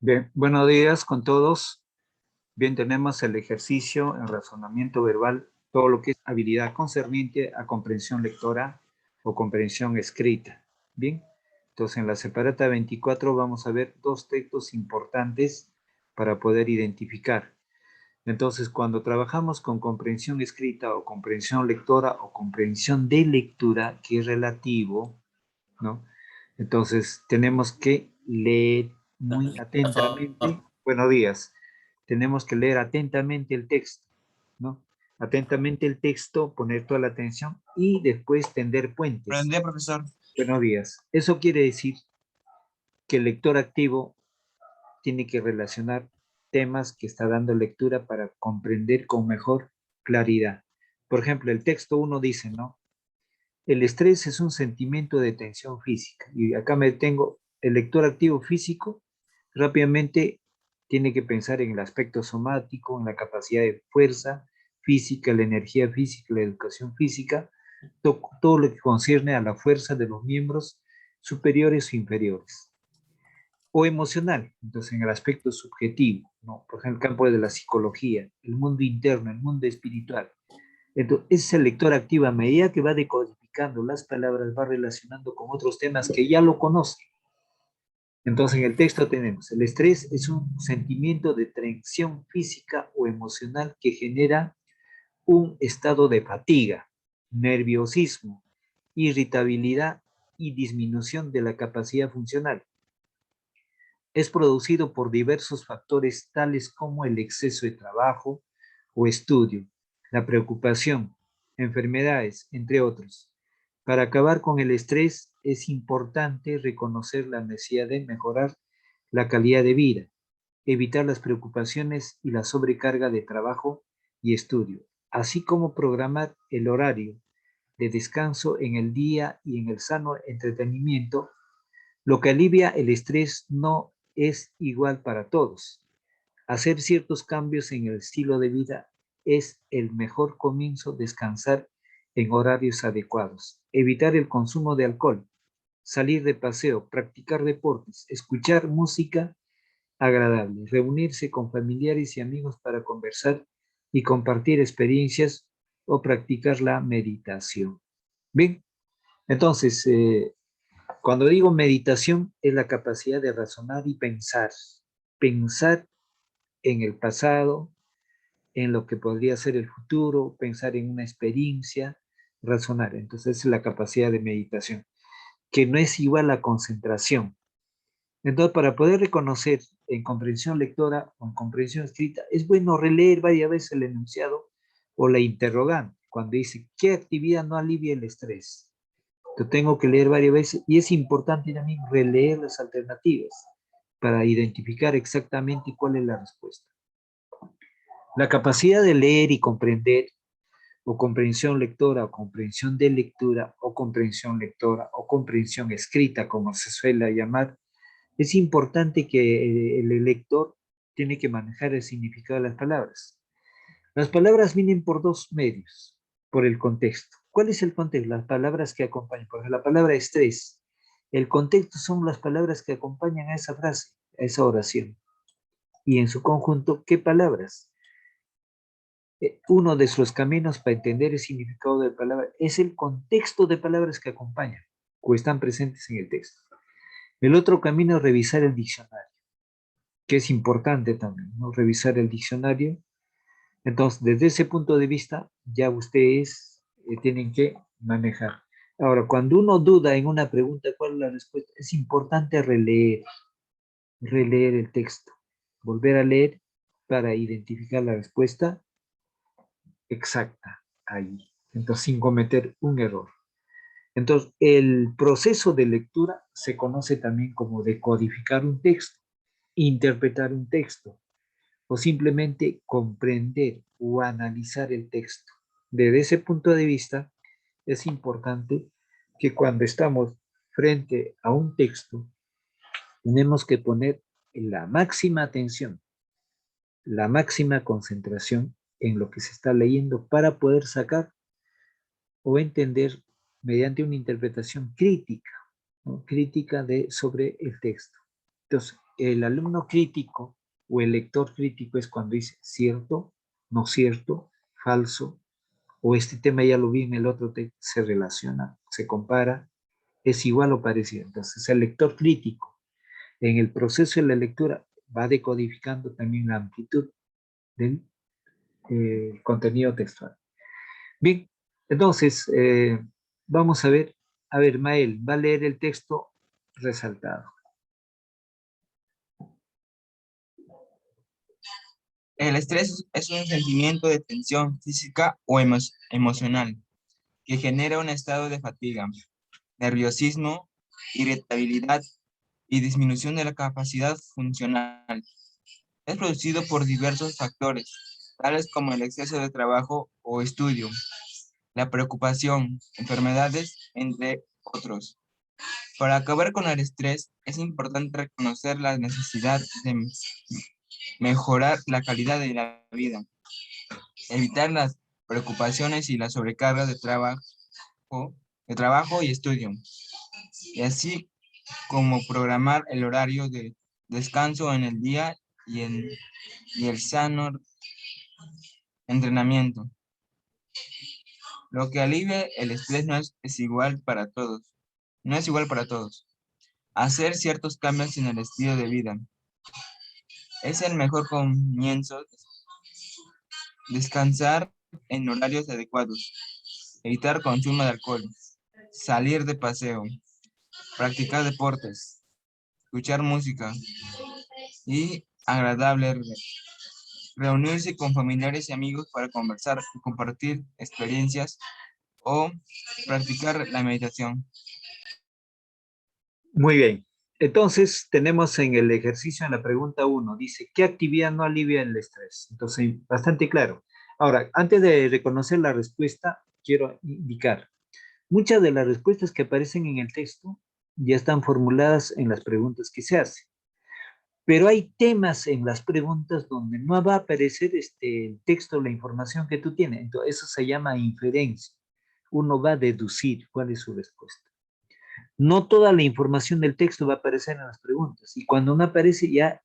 Bien, buenos días con todos. Bien, tenemos el ejercicio en razonamiento verbal, todo lo que es habilidad concerniente a comprensión lectora o comprensión escrita. Bien, entonces en la separata 24 vamos a ver dos textos importantes para poder identificar. Entonces, cuando trabajamos con comprensión escrita o comprensión lectora o comprensión de lectura, que es relativo, ¿no? Entonces, tenemos que leer muy atentamente. Buenos días. Tenemos que leer atentamente el texto, ¿no? Atentamente el texto, poner toda la atención y después tender puentes. Buenos días, profesor. Buenos días. Eso quiere decir que el lector activo tiene que relacionar temas que está dando lectura para comprender con mejor claridad. Por ejemplo, el texto 1 dice, ¿no? El estrés es un sentimiento de tensión física. Y acá me tengo el lector activo físico, rápidamente tiene que pensar en el aspecto somático, en la capacidad de fuerza física, la energía física, la educación física, todo lo que concierne a la fuerza de los miembros superiores o inferiores. O emocional, entonces en el aspecto subjetivo, ¿no? Por ejemplo, el campo de la psicología, el mundo interno, el mundo espiritual. Entonces, ese lector activo, a medida que va decodificando las palabras, va relacionando con otros temas que ya lo conoce. Entonces, en el texto tenemos, el estrés es un sentimiento de tensión física o emocional que genera un estado de fatiga, nerviosismo, irritabilidad y disminución de la capacidad funcional. Es producido por diversos factores tales como el exceso de trabajo o estudio, la preocupación, enfermedades, entre otros. Para acabar con el estrés es importante reconocer la necesidad de mejorar la calidad de vida, evitar las preocupaciones y la sobrecarga de trabajo y estudio, así como programar el horario de descanso en el día y en el sano entretenimiento. Lo que alivia el estrés no es igual para todos. Hacer ciertos cambios en el estilo de vida es el mejor comienzo. Descansar en horarios adecuados, evitar el consumo de alcohol, salir de paseo, practicar deportes, escuchar música agradable, reunirse con familiares y amigos para conversar y compartir experiencias o practicar la meditación. Bien, entonces, cuando digo meditación, es la capacidad de razonar y pensar. Pensar en el pasado, en lo que podría ser el futuro, pensar en una experiencia, razonar. Entonces, es la capacidad de meditación, que no es igual a concentración. Entonces, para poder reconocer en comprensión lectora o en comprensión escrita, es bueno releer varias veces el enunciado o la interrogante, cuando dice, ¿qué actividad no alivia el estrés? Yo tengo que leer varias veces y es importante también releer las alternativas para identificar exactamente cuál es la respuesta. La capacidad de leer y comprender, o comprensión lectora, o comprensión de lectura, o comprensión lectora, o comprensión escrita, como se suele llamar, es importante que el lector tiene que manejar el significado de las palabras. Las palabras vienen por dos medios, por el contexto. ¿Cuál es el contexto? Las palabras que acompañan. Por ejemplo, la palabra estrés. El contexto son las palabras que acompañan a esa frase, a esa oración. Y en su conjunto, ¿qué palabras? Uno de sus caminos para entender el significado de palabras es el contexto de palabras que acompañan o están presentes en el texto. El otro camino es revisar el diccionario, que es importante también, ¿no? Revisar el diccionario. Entonces, desde ese punto de vista, ya ustedes tienen que manejar. Ahora, cuando uno duda en una pregunta, ¿cuál es la respuesta? Es importante releer el texto, volver a leer para identificar la respuesta exacta ahí. Entonces, sin cometer un error. Entonces, el proceso de lectura se conoce también como decodificar un texto, interpretar un texto, o simplemente comprender o analizar el texto. Desde ese punto de vista, es importante que cuando estamos frente a un texto, tenemos que poner la máxima atención, la máxima concentración en lo que se está leyendo para poder sacar o entender mediante una interpretación crítica, ¿no? Crítica sobre el texto. Entonces, el alumno crítico o el lector crítico es cuando dice cierto, no cierto, falso, o este tema ya lo vi en el otro texto, se relaciona, se compara, es igual o parecido. Entonces, el lector crítico, en el proceso de la lectura, va decodificando también la amplitud del contenido textual. Bien, entonces, vamos a ver, Mael, va a leer el texto resaltado. El estrés es un sentimiento de tensión física o emocional que genera un estado de fatiga, nerviosismo, irritabilidad y disminución de la capacidad funcional. Es producido por diversos factores, tales como el exceso de trabajo o estudio, la preocupación, enfermedades, entre otros. Para acabar con el estrés, es importante reconocer la necesidad de mejorar la calidad de la vida, evitar las preocupaciones y la sobrecarga de trabajo y estudio, y así como programar el horario de descanso en el día y el sano entrenamiento. Lo que alivia el estrés es igual para todos. No es igual para todos. Hacer ciertos cambios en el estilo de vida es el mejor comienzo. Descansar en horarios adecuados, evitar consumo de alcohol, salir de paseo, practicar deportes, escuchar música y agradable reunirse con familiares y amigos para conversar y compartir experiencias o practicar la meditación. Muy bien. Entonces, tenemos en el ejercicio en la pregunta 1, dice, ¿qué actividad no alivia el estrés? Entonces, bastante claro. Ahora, antes de reconocer la respuesta, quiero indicar, muchas de las respuestas que aparecen en el texto ya están formuladas en las preguntas que se hacen. Pero hay temas en las preguntas donde no va a aparecer el texto, la información que tú tienes. Entonces, eso se llama inferencia. Uno va a deducir cuál es su respuesta. No toda la información del texto va a aparecer en las preguntas. Y cuando no aparece, ya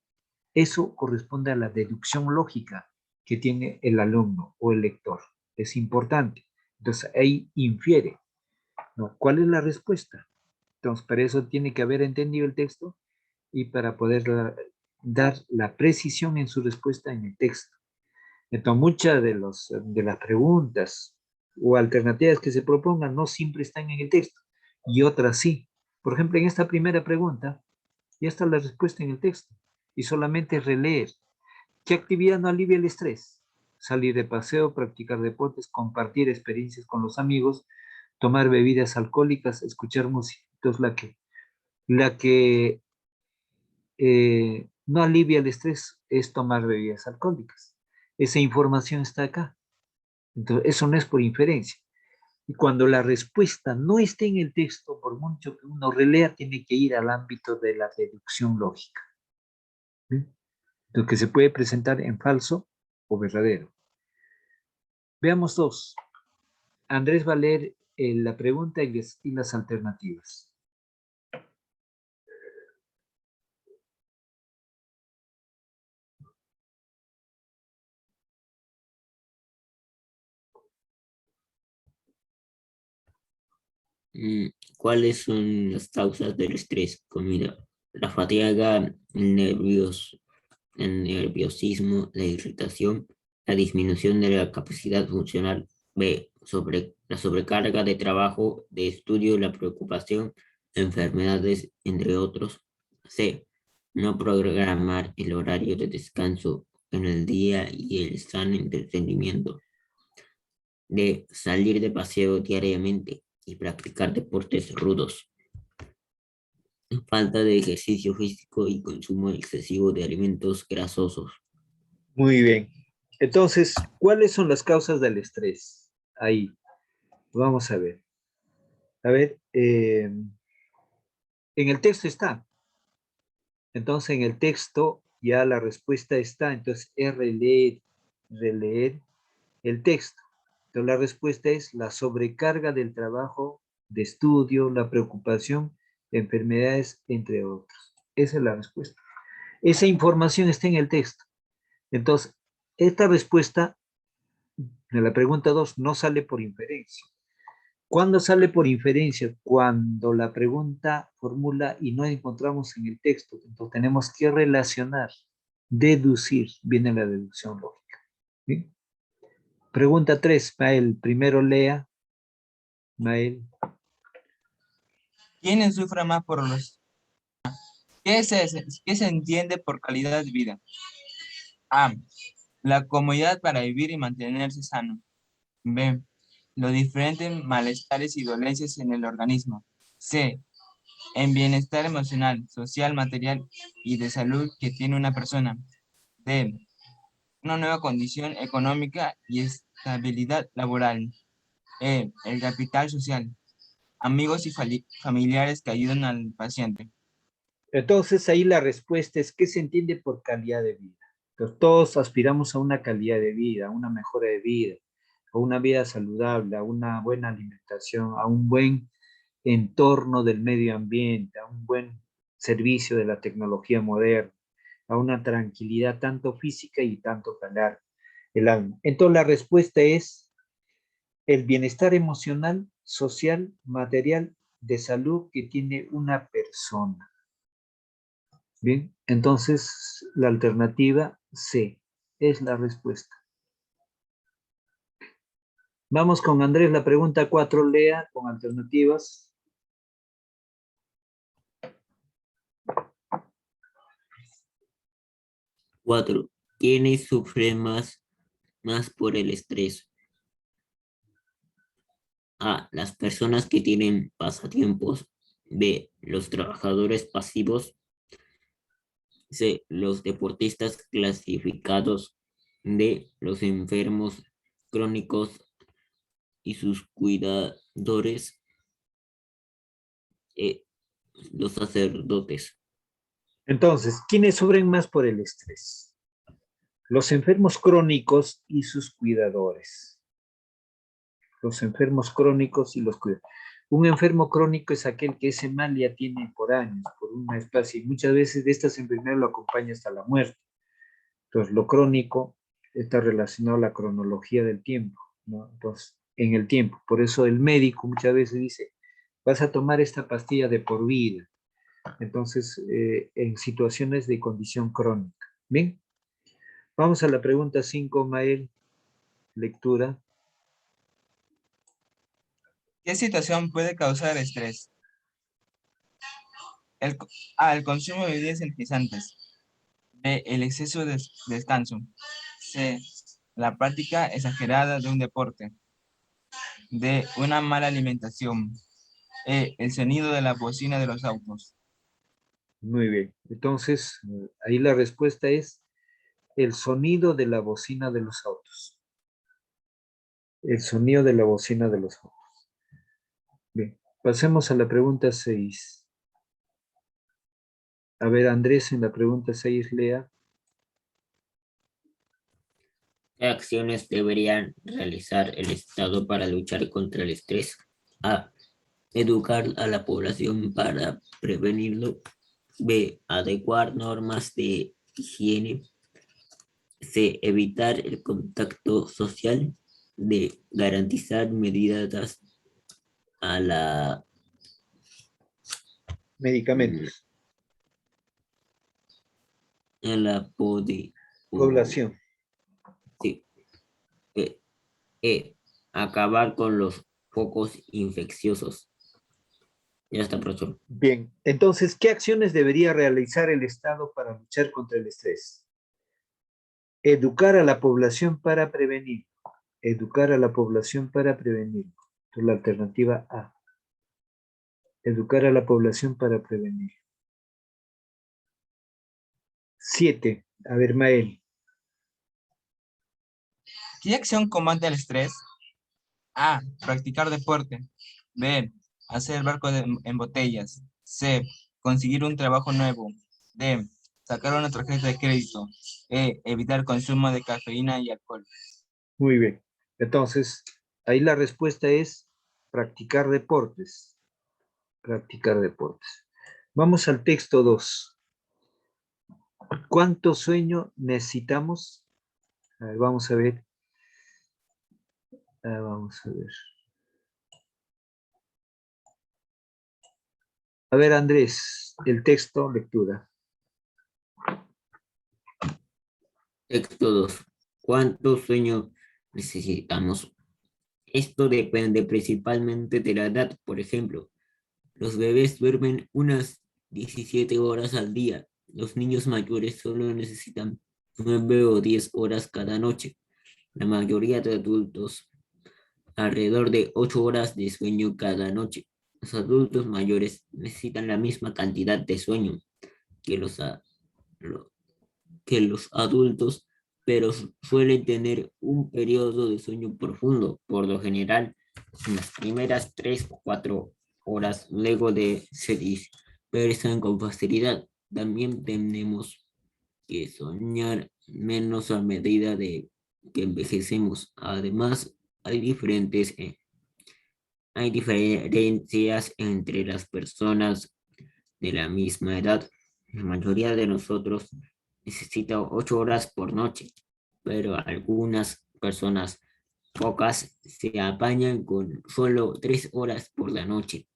eso corresponde a la deducción lógica que tiene el alumno o el lector. Es importante. Entonces, ahí infiere, ¿no? ¿Cuál es la respuesta? Entonces, para eso tiene que haber entendido el texto y para poder dar la precisión en su respuesta en el texto. Entonces, muchas de las preguntas o alternativas que se propongan no siempre están en el texto y otras sí. Por ejemplo, en esta primera pregunta, ya está la respuesta en el texto y solamente releer. ¿Qué actividad no alivia el estrés? Salir de paseo, practicar deportes, compartir experiencias con los amigos, tomar bebidas alcohólicas, escuchar música. Entonces, la que no alivia el estrés es tomar bebidas alcohólicas. Esa información está acá. Entonces, eso no es por inferencia. Y cuando la respuesta no esté en el texto, por mucho que uno relea, tiene que ir al ámbito de la deducción lógica. ¿Sí? Lo que se puede presentar en falso o verdadero. Veamos dos. Andrés va a leer la pregunta y las alternativas. Mm, ¿Cuáles son las causas del estrés? Pues mira, la fatiga, el nerviosismo, la irritación, la disminución de la capacidad funcional. B, la sobrecarga de trabajo, de estudio, la preocupación, enfermedades, entre otros. C, no programar el horario de descanso en el día y el sano entretenimiento. D, salir de paseo diariamente y practicar deportes rudos. Falta de ejercicio físico y consumo excesivo de alimentos grasosos. Muy bien. Entonces, ¿cuáles son las causas del estrés? Ahí, vamos a ver. A ver, en el texto está. Entonces, en el texto ya la respuesta está. Entonces, es releer el texto. Entonces, la respuesta es la sobrecarga del trabajo de estudio, la preocupación, enfermedades, entre otros. Esa es la respuesta. Esa información está en el texto. Entonces, esta respuesta de la pregunta 2 no sale por inferencia. ¿Cuándo sale por inferencia? Cuando la pregunta formula y no encontramos en el texto. Entonces tenemos que relacionar, deducir, viene la deducción lógica. ¿Sí? Pregunta 3, Mael, primero lea. Mael. ¿Quiénes sufren más por los... ¿Qué se entiende por calidad de vida? A. La comodidad para vivir y mantenerse sano. B. Los diferentes malestares y dolencias en el organismo. C. En bienestar emocional, social, material y de salud que tiene una persona. D. Una nueva condición económica y estabilidad laboral. E. El capital social. Amigos y familiares que ayudan al paciente. Entonces ahí la respuesta es ¿qué se entiende por calidad de vida? Entonces, todos aspiramos a una calidad de vida, a una mejora de vida, a una vida saludable, a una buena alimentación, a un buen entorno del medio ambiente, a un buen servicio de la tecnología moderna, a una tranquilidad tanto física y tanto para el alma. Entonces la respuesta es el bienestar emocional, social, material, de salud que tiene una persona. Bien, entonces la alternativa C es la respuesta. Vamos con Andrés, la pregunta 4, lea con alternativas. Cuatro. ¿Quiénes sufren más por el estrés? A. Las personas que tienen pasatiempos. B. Los trabajadores pasivos. C. Los deportistas clasificados. D. Los enfermos crónicos y sus cuidadores. E. Los sacerdotes. Entonces, ¿quiénes sufren más por el estrés? Los enfermos crónicos y sus cuidadores. Los enfermos crónicos y los cuidadores. Un enfermo crónico es aquel que ese mal ya tiene por años, por una especie, y muchas veces de estas enfermedades lo acompaña hasta la muerte. Entonces, lo crónico está relacionado a la cronología del tiempo, ¿no? Entonces, en el tiempo. Por eso el médico muchas veces dice, vas a tomar esta pastilla de por vida. Entonces, en situaciones de condición crónica. Bien, vamos a la pregunta 5, Mael. Lectura. ¿Qué situación puede causar estrés? El consumo de bebidas energizantes. B. El exceso de descanso. C. La práctica exagerada de un deporte. D. Una mala alimentación. E. El sonido de la bocina de los autos. Muy bien. Entonces, ahí la respuesta es el sonido de la bocina de los autos. El sonido de la bocina de los autos. Bien, pasemos a la pregunta 6. A ver, Andrés, en la pregunta 6, lea. ¿Qué acciones deberían realizar el Estado para luchar contra el estrés? A. Educar a la población para prevenirlo. B. Adecuar normas de higiene. C. Evitar el contacto social. D. Garantizar medidas a la, Medicamentos. a la Población. sí. E. E. Acabar con los focos infecciosos. Ya está, profesor. Bien, entonces, ¿qué acciones debería realizar el Estado para luchar contra el estrés? Educar a la población para prevenir. Educar a la población para prevenir. Entonces, la alternativa A. Educar a la población para prevenir. 7. A ver, Mael. ¿Qué acción combate el estrés? A. Practicar deporte. B. Hacer barco en botellas. C. Conseguir un trabajo nuevo. D. Sacar una tarjeta de crédito. E. Evitar el consumo de cafeína y alcohol. Muy bien. Entonces, ahí la respuesta es practicar deportes. Practicar deportes. Vamos al texto 2. ¿Cuánto sueño necesitamos? A ver, vamos a ver. Vamos a ver. A ver, Andrés, el texto, lectura. Texto 2. ¿Cuánto sueño necesitamos? Esto depende principalmente de la edad. Por ejemplo, los bebés duermen unas 17 horas al día. Los niños mayores solo necesitan 9 o 10 horas cada noche. La mayoría de adultos, alrededor de 8 horas de sueño cada noche. Los adultos mayores necesitan la misma cantidad de sueño que lo- que los adultos, pero suelen tener un periodo de sueño profundo, por lo general, en las primeras 3 o 4 horas, luego de se dispersan con facilidad. También tenemos que soñar menos a medida de que envejecemos. Además, hay diferencias entre las personas de la misma edad. La mayoría de nosotros necesita 8 horas por noche, pero algunas personas, pocas, se apañan con solo 3 horas por la noche.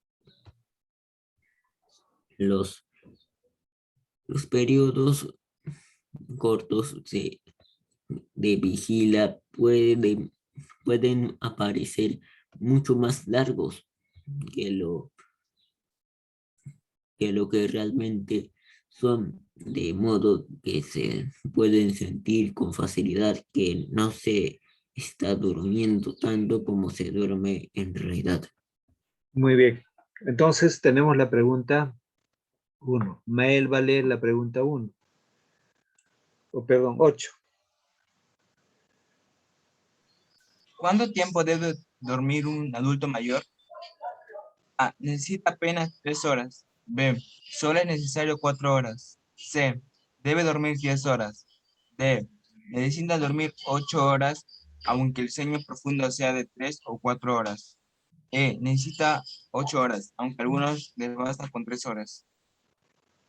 Los, los periodos cortos de vigila pueden aparecer mucho más largos que lo que realmente son, de modo que se pueden sentir con facilidad que no se está durmiendo tanto como se duerme en realidad. Muy bien. Entonces tenemos la pregunta 1. Mael va a leer la pregunta 1. O perdón, 8. ¿Cuánto tiempo debe dormir un adulto mayor? A. Necesita apenas 3 horas. B. Solo es necesario 4 horas. C. Debe dormir 10 horas. D. Necesita dormir 8 horas, aunque el sueño profundo sea de 3 o 4 horas. E. Necesita 8 horas, aunque a algunos les basta con 3 horas.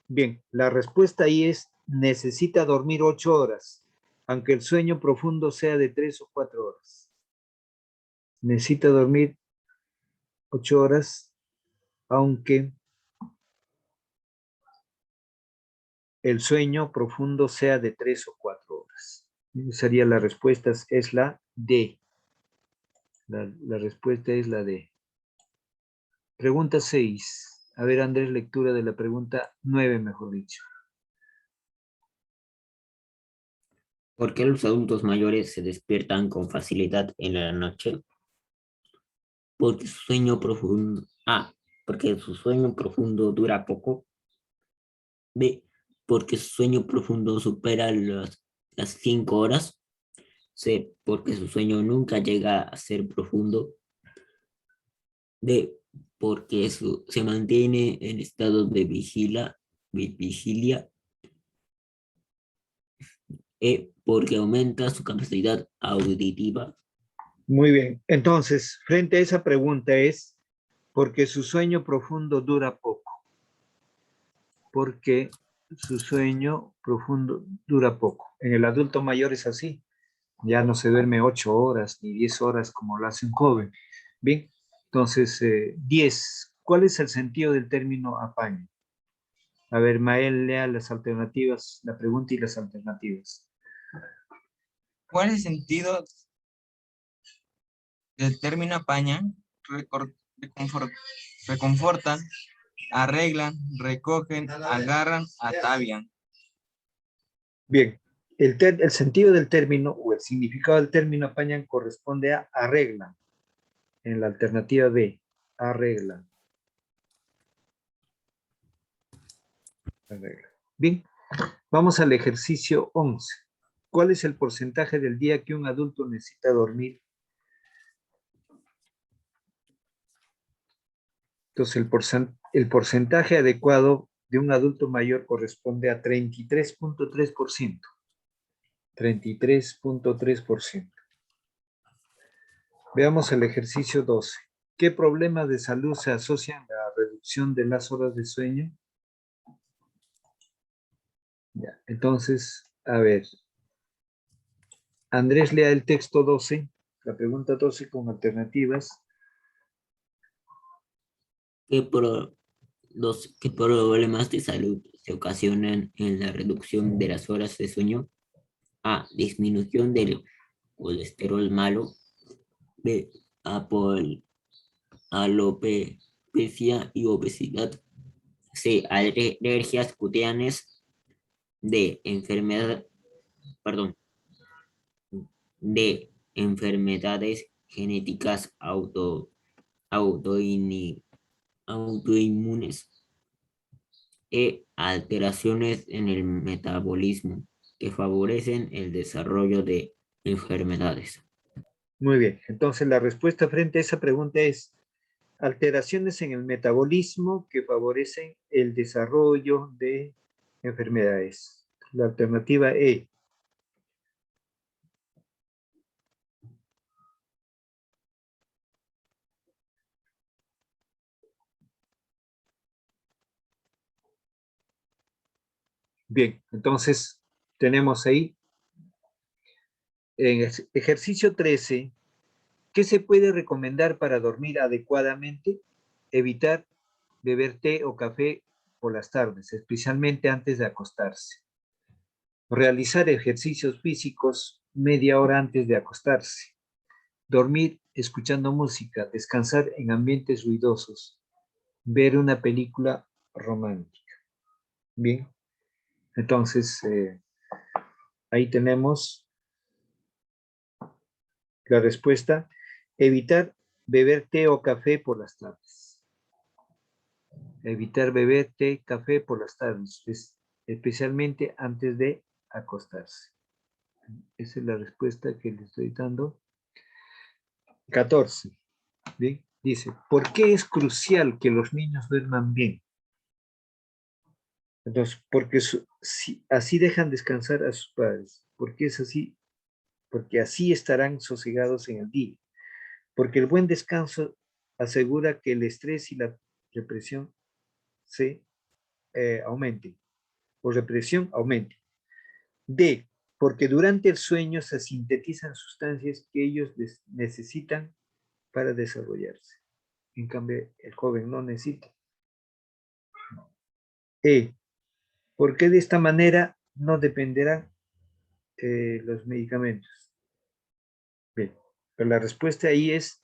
Bien, la respuesta ahí es necesita dormir 8 horas, aunque el sueño profundo sea de 3 o 4 horas. Necesita dormir 8 horas, aunque el sueño profundo sea de 3 o 4 horas. Esa sería la respuesta, es la D. La respuesta es la D. Pregunta 6. A ver, Andrés, lectura de la pregunta 9, mejor dicho. ¿Por qué los adultos mayores se despiertan con facilidad en la noche? Porque su sueño profundo, porque su sueño profundo dura poco. B, porque su sueño profundo supera las 5 horas. C, porque su sueño nunca llega a ser profundo. D, porque se mantiene en estado de vigilia. E, porque aumenta su capacidad auditiva. Muy bien. Entonces, frente a esa pregunta es, porque su sueño profundo dura poco. Porque su sueño profundo dura poco. En el adulto mayor es así. Ya no se duerme 8 horas ni 10 horas como lo hace un joven. Bien, entonces, 10. ¿Cuál es el sentido del término apaño? A ver, Mael, lea las alternativas, la pregunta y las alternativas. ¿Cuál es el sentido del término apaña? Reconfortan, arreglan, recogen, agarran, atavian. Bien, el sentido del término o el significado del término apañan corresponde a arreglan. En la alternativa B, arreglan. Arreglan. Bien, vamos al ejercicio 11. ¿Cuál es el porcentaje del día que un adulto necesita dormir? Entonces, el porcentaje adecuado de un adulto mayor corresponde a 33.3%. 33.3%. Veamos el ejercicio 12. ¿Qué problemas de salud se asocian a la reducción de las horas de sueño? Ya. Entonces, a ver. Andrés, lea el texto 12, la pregunta 12 con alternativas. ¿Qué problemas de salud se ocasionan en la reducción de las horas de sueño? A. Disminución del colesterol malo. B. Alopecia y obesidad. C. Alergias cutáneas. D. Enfermedades genéticas autoinmunes. Alteraciones en el metabolismo que favorecen el desarrollo de enfermedades. Muy bien, entonces la respuesta frente a esa pregunta es alteraciones en el metabolismo que favorecen el desarrollo de enfermedades. La alternativa E. Bien, entonces tenemos ahí en ejercicio 13, ¿qué se puede recomendar para dormir adecuadamente? Evitar beber té o café por las tardes, especialmente antes de acostarse. Realizar ejercicios físicos media hora antes de acostarse. Dormir escuchando música, descansar en ambientes ruidosos, ver una película romántica. Bien, entonces ahí tenemos la respuesta. Evitar beber té o café por las tardes. Evitar beber té, café por las tardes, especialmente antes de acostarse. Esa es la respuesta que le estoy dando. 14. Bien, dice, ¿por qué es crucial que los niños duerman bien? Entonces, porque así dejan descansar a sus padres. ¿Por qué es así? Porque así estarán sosegados en el día. Porque el buen descanso asegura que el estrés y la represión se aumenten, o represión aumente. D, porque durante el sueño se sintetizan sustancias que ellos necesitan para desarrollarse. En cambio, el joven no necesita. E, porque de esta manera no dependerán los medicamentos. Bien, pero la respuesta ahí es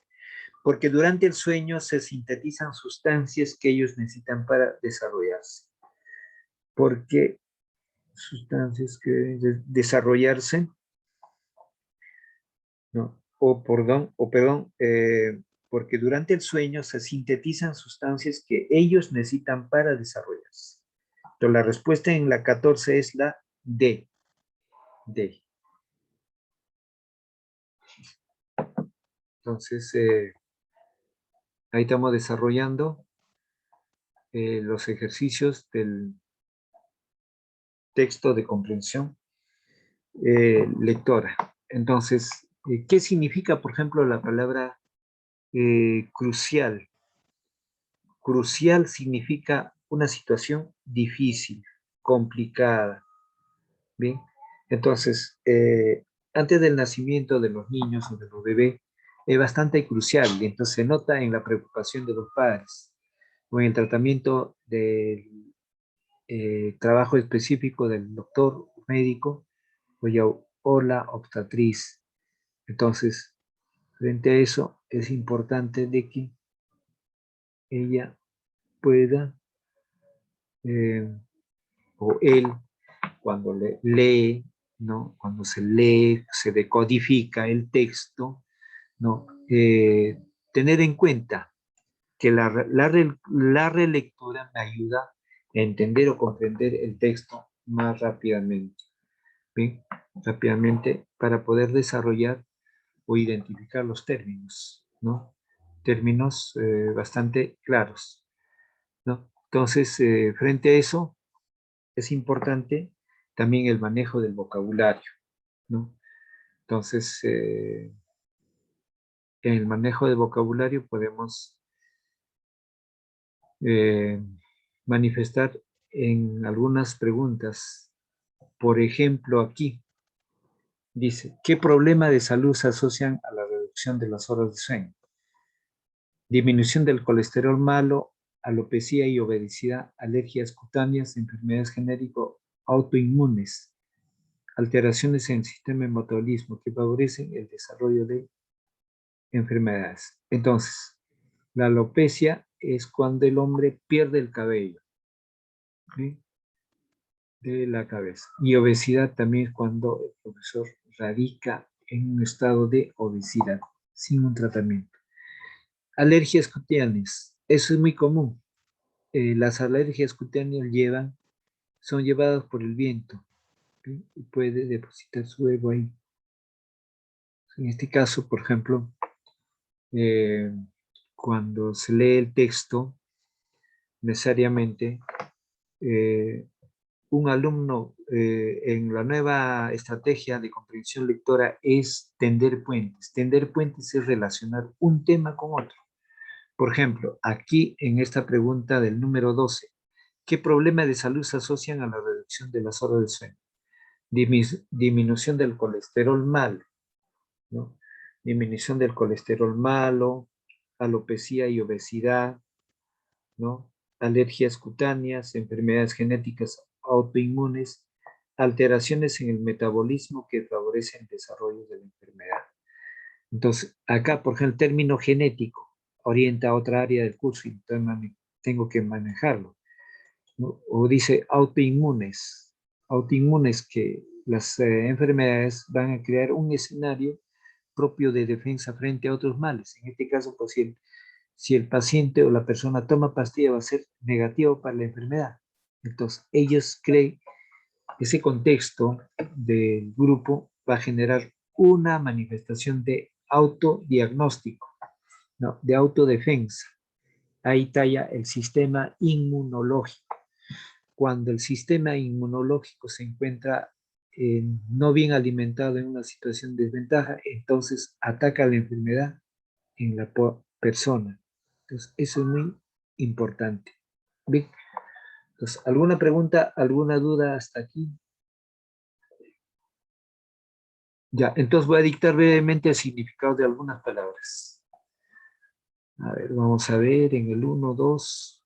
porque durante el sueño se sintetizan sustancias que ellos necesitan para desarrollarse. Porque sustancias que deben desarrollarse, no, porque durante el sueño se sintetizan sustancias que ellos necesitan para desarrollarse. Entonces la respuesta en la 14 es la D. D. Entonces, ahí estamos desarrollando los ejercicios del texto de comprensión lectora. Entonces, ¿qué significa, por ejemplo, la palabra crucial? Crucial significa una situación difícil, complicada. Bien, entonces, antes del nacimiento de los niños o de los bebés, es bastante crucial, y entonces se nota en la preocupación de los padres o en el tratamiento del trabajo específico del doctor médico o la obstetriz. Entonces, frente a eso, es importante de que ella pueda, o él, cuando lee, ¿no? Cuando se lee, se decodifica el texto, ¿no? Tener en cuenta que la relectura me ayuda a entender o comprender el texto más rápidamente, ¿bien? Rápidamente para poder desarrollar o identificar los términos, ¿no? Términos bastante claros, ¿no? Entonces, frente a eso, es importante también el manejo del vocabulario, ¿no? Entonces, en el manejo del vocabulario podemos manifestar en algunas preguntas Por ejemplo, aquí dice, ¿qué problema de salud se asocian a la reducción de las horas de sueño? Disminución del colesterol malo, alopecia y obesidad, alergias cutáneas, enfermedades genérico autoinmunes, alteraciones en el sistema de metabolismo que favorecen el desarrollo de enfermedades. Entonces, la alopecia es cuando el hombre pierde el cabello, ¿sí?, de la cabeza. Y obesidad también es cuando el profesor radica en un estado de obesidad sin un tratamiento. Alergias cutáneas, eso es muy común. Las alergias cutáneas son llevadas por el viento, ¿sí? Y puede depositar su ego ahí. En este caso, por ejemplo, cuando se lee el texto, necesariamente un alumno en la nueva estrategia de comprensión lectora es tender puentes. Tender puentes es relacionar un tema con otro. Por ejemplo, aquí en esta pregunta del número 12, ¿qué problemas de salud se asocian a la reducción de las horas de sueño? Disminución del colesterol malo, ¿no? Disminución del colesterol malo, alopecia y obesidad, ¿no? Alergias cutáneas, enfermedades genéticas autoinmunes, alteraciones en el metabolismo que favorecen el desarrollo de la enfermedad. Entonces, acá, por ejemplo, el término genético orienta a otra área del curso y tengo que manejarlo, ¿no? O dice autoinmunes que las enfermedades van a crear un escenario propio de defensa frente a otros males. En este caso, pues si el paciente o la persona toma pastilla va a ser negativo para la enfermedad. Entonces, ellos creen que ese contexto del grupo va a generar una manifestación de autodiagnóstico, ¿no?, de autodefensa. Ahí talla el sistema inmunológico. Cuando el sistema inmunológico se encuentra no bien alimentado en una situación de desventaja, entonces ataca la enfermedad en la persona. Entonces, eso es muy importante. Bien. Entonces, ¿alguna pregunta, alguna duda hasta aquí? Ya, entonces voy a dictar brevemente el significado de algunas palabras. A ver, vamos a ver en el 1, 2.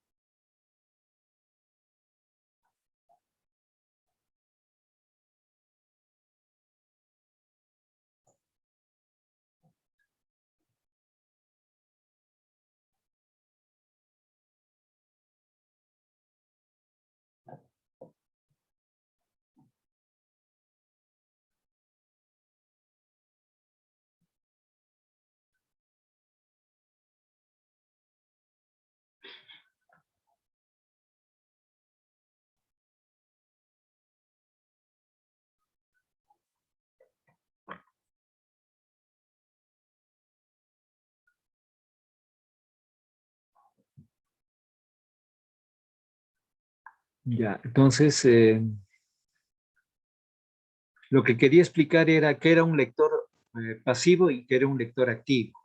Ya, entonces, lo que quería explicar era que era un lector pasivo y que era un lector activo.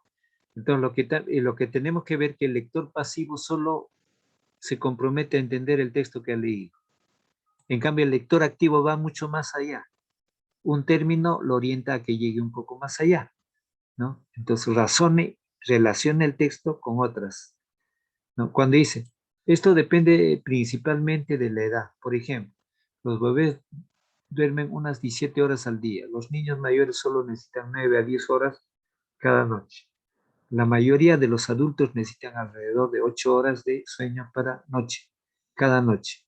Entonces, lo que tenemos que ver que el lector pasivo solo se compromete a entender el texto que ha leído. En cambio, el lector activo va mucho más allá. Un término lo orienta a que llegue un poco más allá, ¿no? Entonces, relaciona el texto con otras, ¿no? Cuando dice, esto depende principalmente de la edad. Por ejemplo, los bebés duermen unas 17 horas al día. Los niños mayores solo necesitan 9 a 10 horas cada noche. La mayoría de los adultos necesitan alrededor de 8 horas de sueño cada noche.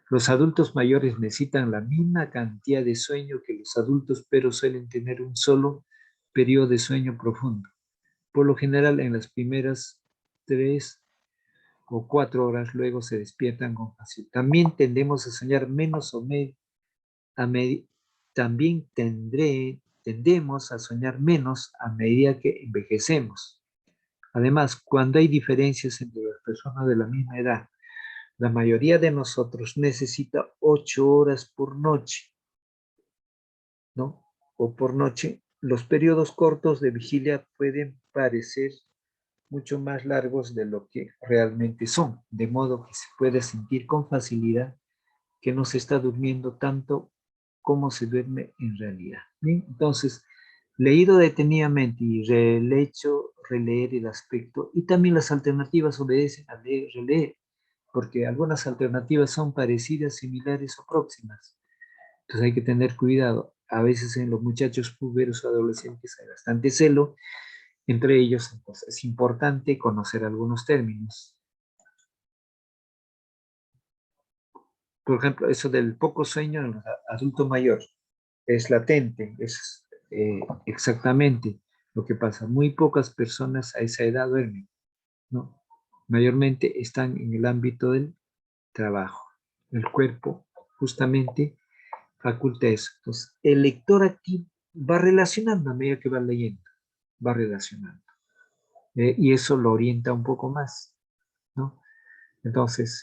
Los adultos mayores necesitan la misma cantidad de sueño que los adultos, pero suelen tener un solo periodo de sueño profundo. Por lo general, en las primeras 3 o 4 horas, luego se despiertan con facilidad. También tendemos a soñar menos también tendemos a soñar menos a medida que envejecemos. Además, cuando hay diferencias entre las personas de la misma edad, la mayoría de nosotros necesita 8 horas por noche, ¿no? O por noche. Los periodos cortos de vigilia pueden parecer mucho más largos de lo que realmente son, de modo que se puede sentir con facilidad que no se está durmiendo tanto cómo se duerme en realidad. ¿Bien? Entonces, leído detenidamente y releer el aspecto, y también las alternativas obedecen a leer, releer, porque algunas alternativas son parecidas, similares o próximas. Entonces hay que tener cuidado. A veces en los muchachos puberos o adolescentes hay bastante celo entre ellos, entonces es importante conocer algunos términos. Por ejemplo, eso del poco sueño en el adulto mayor es latente, es exactamente lo que pasa. Muy pocas personas a esa edad duermen, ¿no? Mayormente están en el ámbito del trabajo. El cuerpo justamente faculta eso. Entonces, el lector activo va relacionando a medida que va leyendo, va relacionando. Y eso lo orienta un poco más, ¿no? Entonces,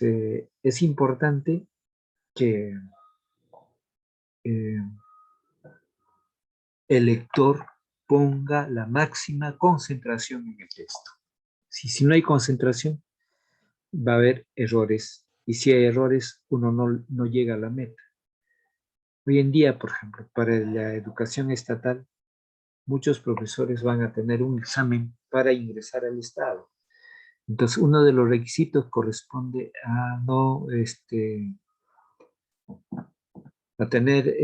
es importante que eh, el lector ponga la máxima concentración en el texto. Si no hay concentración, va a haber errores. Y si hay errores, uno no llega a la meta. Hoy en día, por ejemplo, para la educación estatal, muchos profesores van a tener un examen para ingresar al Estado. Entonces, uno de los requisitos corresponde a tener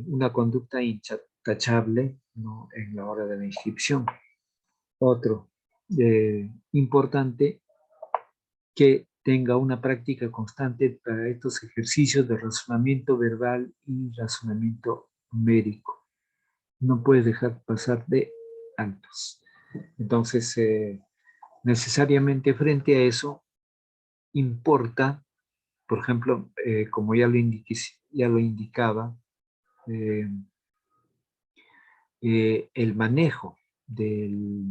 una conducta intachable, ¿no?, en la hora de la inscripción. Otro importante, que tenga una práctica constante para estos ejercicios de razonamiento verbal y razonamiento numérico. No puedes dejar pasar de altos. Entonces, necesariamente frente a eso, importa, por ejemplo, como ya lo indicaba, eh, el manejo del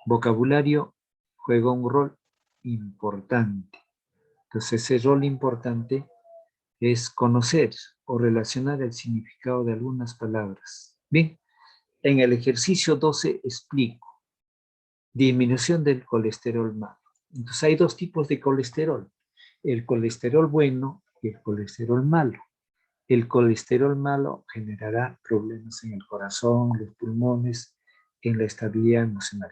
vocabulario juega un rol importante. Entonces, ese rol importante es conocer o relacionar el significado de algunas palabras. Bien, en el ejercicio 12 explico disminución del colesterol malo. Entonces, hay dos tipos de colesterol: el colesterol bueno y el colesterol malo. El colesterol malo generará problemas en el corazón, los pulmones, en la estabilidad emocional.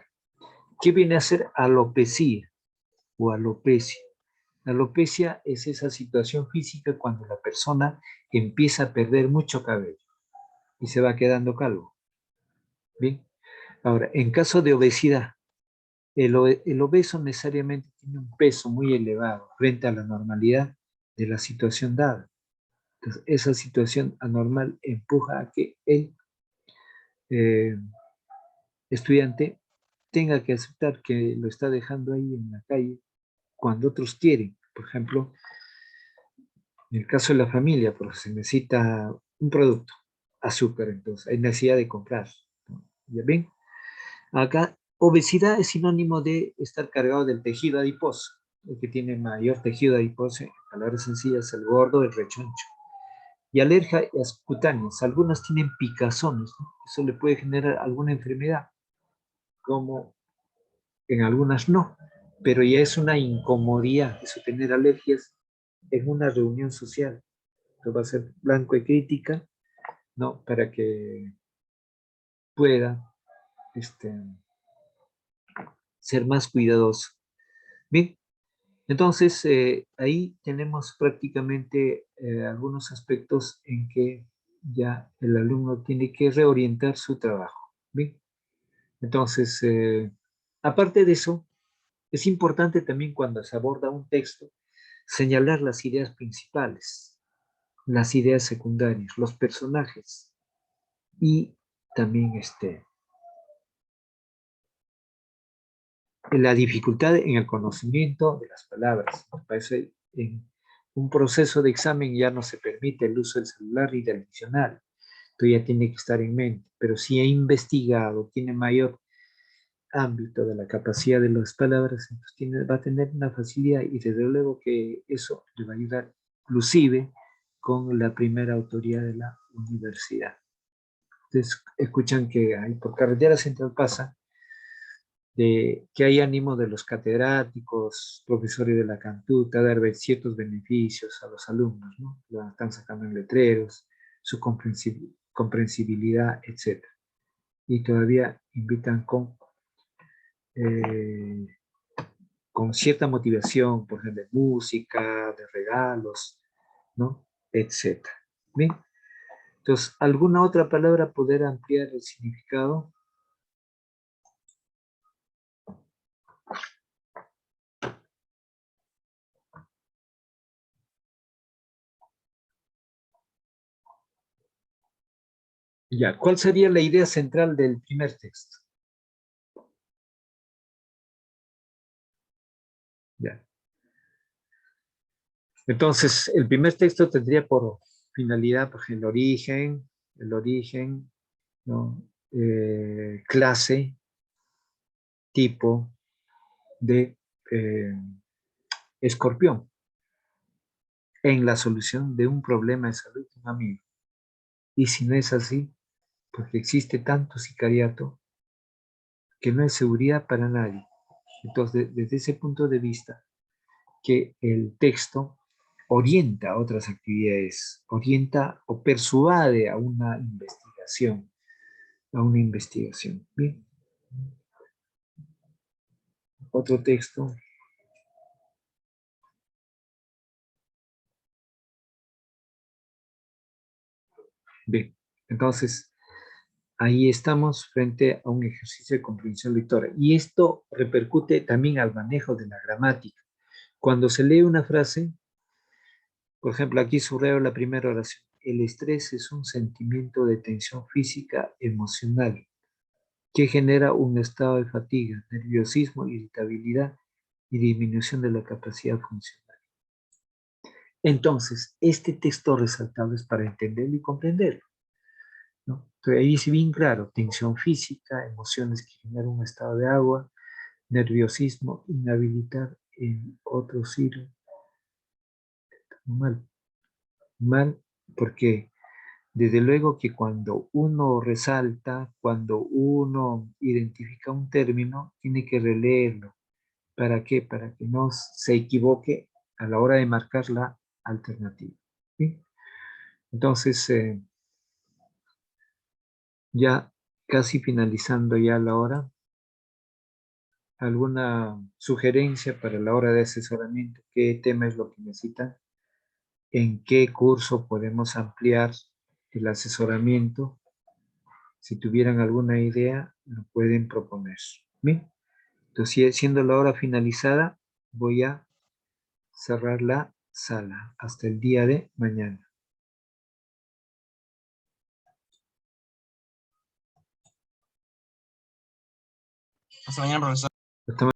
¿Qué viene a ser alopecia o alopecia? La alopecia es esa situación física cuando la persona empieza a perder mucho cabello y se va quedando calvo. Bien, ahora, en caso de obesidad, el obeso necesariamente tiene un peso muy elevado frente a la normalidad de la situación dada. Entonces, esa situación anormal empuja a que el eh, estudiante tenga que aceptar que lo está dejando ahí en la calle cuando otros quieren. Por ejemplo, en el caso de la familia, porque se necesita un producto, azúcar, entonces hay necesidad de comprar, ¿no? ¿Ya ven? Acá, obesidad es sinónimo de estar cargado del tejido adiposo. El que tiene mayor tejido adiposo, en palabras sencillas, el gordo, el rechoncho. Y alergias cutáneas, algunas tienen picazones, ¿no? Eso le puede generar alguna enfermedad, como en algunas no, pero ya es una incomodidad eso, tener alergias en una reunión social. Esto va a ser blanco de crítica, ¿no?, para que pueda ser más cuidadoso. Bien, entonces ahí tenemos prácticamente algunos aspectos en que ya el alumno tiene que reorientar su trabajo. Bien, entonces, aparte de eso, es importante también cuando se aborda un texto señalar las ideas principales, las ideas secundarias, los personajes y también la dificultad en el conocimiento de las palabras. Para eso en un proceso de examen ya no se permite el uso del celular y del diccionario. Esto ya tiene que estar en mente. Pero si ha investigado, tiene mayor ámbito de la capacidad de las palabras, entonces va a tener una facilidad, y desde luego que eso le va a ayudar inclusive con la primera autoría de la universidad. Entonces escuchan que ahí por Carretera Central pasa de que hay ánimo de los catedráticos, profesores de la Cantuta, dar ciertos beneficios a los alumnos, ¿no? Lo están sacando en letreros, su comprensibilidad, etc. Y todavía invitan con cierta motivación, por ejemplo, de música, de regalos, ¿no? Etc. ¿Bien? Entonces, ¿alguna otra palabra poder ampliar el significado? Ya, ¿cuál sería la idea central del primer texto? Ya. Entonces, el primer texto tendría por finalidad pues, el origen, ¿no? Clase, tipo de escorpión en la solución de un problema de salud de un amigo. Y si no es así, porque existe tanto sicariato que no hay seguridad para nadie. Entonces, desde ese punto de vista, que el texto orienta a otras actividades, orienta o persuade a una investigación, Bien. Otro texto. Bien. Entonces, ahí estamos frente a un ejercicio de comprensión lectora. Y esto repercute también al manejo de la gramática. Cuando se lee una frase, por ejemplo, aquí subrayo la primera oración. El estrés es un sentimiento de tensión física, emocional, que genera un estado de fatiga, nerviosismo, irritabilidad y disminución de la capacidad funcional. Entonces, este texto resaltado es para entenderlo y comprenderlo, ¿no? Entonces, ahí es bien claro, tensión física, emociones que generan un estado de agua, nerviosismo, inhabilitar en otro ciclo. Mal, porque desde luego que cuando uno resalta, cuando uno identifica un término, tiene que releerlo. ¿Para qué? Para que no se equivoque a la hora de marcar la alternativa. ¿Sí? Entonces, ya casi finalizando ya la hora, ¿alguna sugerencia para la hora de asesoramiento? ¿Qué tema es lo que necesitan? ¿En qué curso podemos ampliar el asesoramiento? Si tuvieran alguna idea, lo pueden proponer. Bien, entonces siendo la hora finalizada, voy a cerrar la sala hasta el día de mañana. Hasta mañana, profesor. Hasta